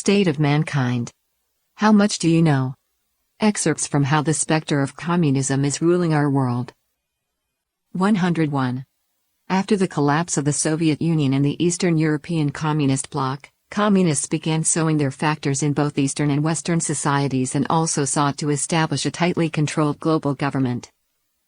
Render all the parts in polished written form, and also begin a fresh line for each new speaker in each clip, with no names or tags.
State of Mankind. How much do you know? Excerpts from How the Spectre of Communism is Ruling Our World. 101. After the collapse of the Soviet Union and the Eastern European Communist bloc, communists began sowing their factors in both Eastern and Western societies and also sought to establish a tightly controlled global government.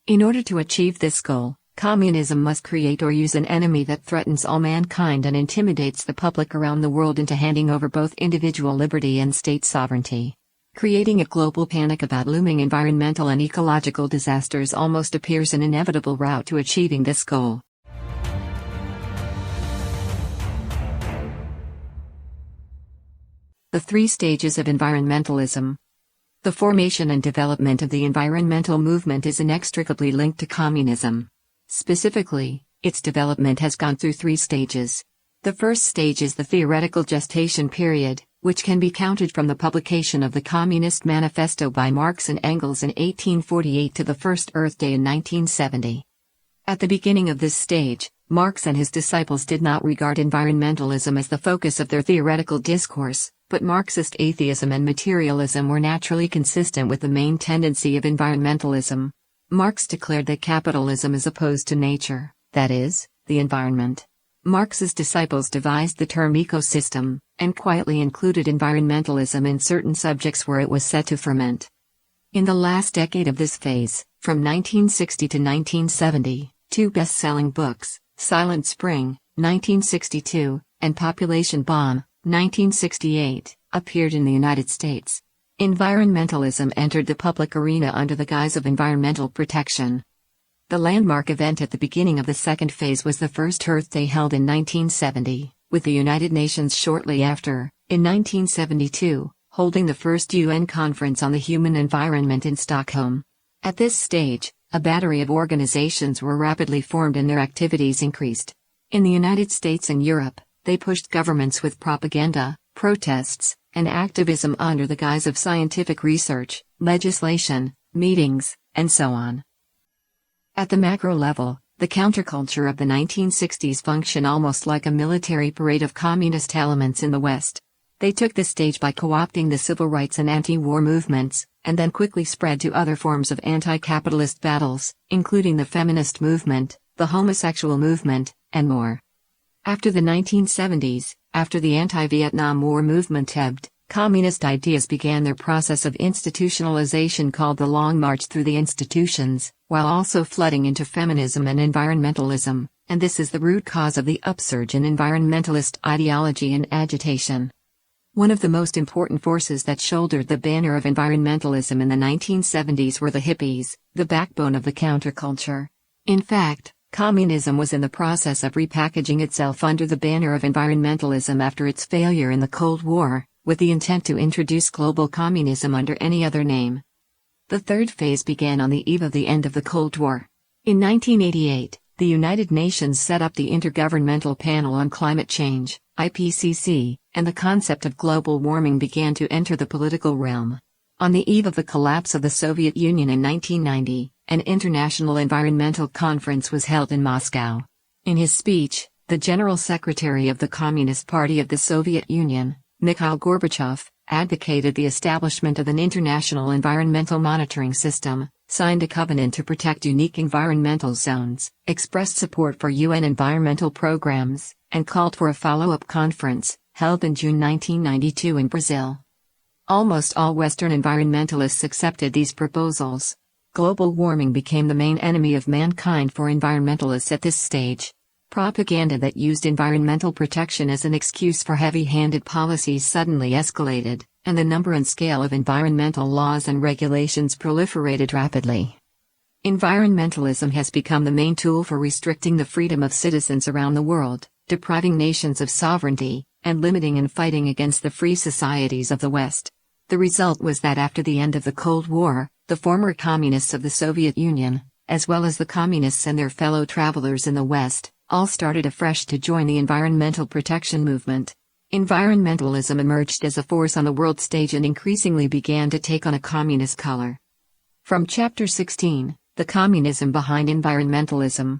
In order to achieve this goal, communism must create or use an enemy that threatens all mankind and intimidates the public around the world into handing over both individual liberty and state sovereignty. Creating a global panic about looming environmental and ecological disasters almost appears an inevitable route to achieving this goal. The three stages of environmentalism. The formation and development of the environmental movement is inextricably linked to communism. Specifically, its development has gone through three stages. The first stage is the theoretical gestation period, which can be counted from the publication of the Communist Manifesto by Marx and Engels in 1848 to the first Earth Day in 1970. At the beginning of this stage, Marx and his disciples did not regard environmentalism as the focus of their theoretical discourse, but Marxist atheism and materialism were naturally consistent with the main tendency of environmentalism. Marx declared that capitalism is opposed to nature, that is, the environment. Marx's disciples devised the term ecosystem, and quietly included environmentalism in certain subjects where it was set to ferment. In the last decade of this phase, from 1960 to 1970, two best-selling books, Silent Spring, 1962, and Population Bomb, 1968, appeared in the United States. Environmentalism entered the public arena under the guise of environmental protection. The landmark event at the beginning of the second phase was the first Earth Day held in 1970, with the United Nations shortly after, in 1972, holding the first UN Conference on the Human Environment in Stockholm. At this stage, a battery of organizations were rapidly formed and their activities increased. In the United States and Europe, they pushed governments with propaganda, protests, and activism under the guise of scientific research, legislation, meetings, and so on. At the macro level, the counterculture of the 1960s functioned almost like a military parade of communist elements in the West. They took the stage by co-opting the civil rights and anti-war movements, and then quickly spread to other forms of anti-capitalist battles, including the feminist movement, the homosexual movement, and more. After the 1970s, after the anti-Vietnam War movement ebbed, communist ideas began their process of institutionalization called the Long March through the institutions, while also flooding into feminism and environmentalism, and this is the root cause of the upsurge in environmentalist ideology and agitation. One of the most important forces that shouldered the banner of environmentalism in the 1970s were the hippies, the backbone of the counterculture. In fact, communism was in the process of repackaging itself under the banner of environmentalism after its failure in the Cold War, with the intent to introduce global communism under any other name. The third phase began on the eve of the end of the Cold War. In 1988, the United Nations set up the Intergovernmental Panel on Climate Change, IPCC, and the concept of global warming began to enter the political realm. On the eve of the collapse of the Soviet Union in 1990, an international environmental conference was held in Moscow. In his speech, the General Secretary of the Communist Party of the Soviet Union, Mikhail Gorbachev, advocated the establishment of an international environmental monitoring system, signed a covenant to protect unique environmental zones, expressed support for UN environmental programs, and called for a follow-up conference, held in June 1992 in Brazil. Almost all Western environmentalists accepted these proposals. Global warming became the main enemy of mankind for environmentalists at this stage. Propaganda that used environmental protection as an excuse for heavy-handed policies suddenly escalated, and the number and scale of environmental laws and regulations proliferated rapidly. Environmentalism has become the main tool for restricting the freedom of citizens around the world, depriving nations of sovereignty, and limiting and fighting against the free societies of the West. The result was that after the end of the Cold War, the former communists of the Soviet Union, as well as the communists and their fellow travelers in the West, all started afresh to join the environmental protection movement. Environmentalism emerged as a force on the world stage and increasingly began to take on a communist color. From Chapter 16, The Communism Behind Environmentalism.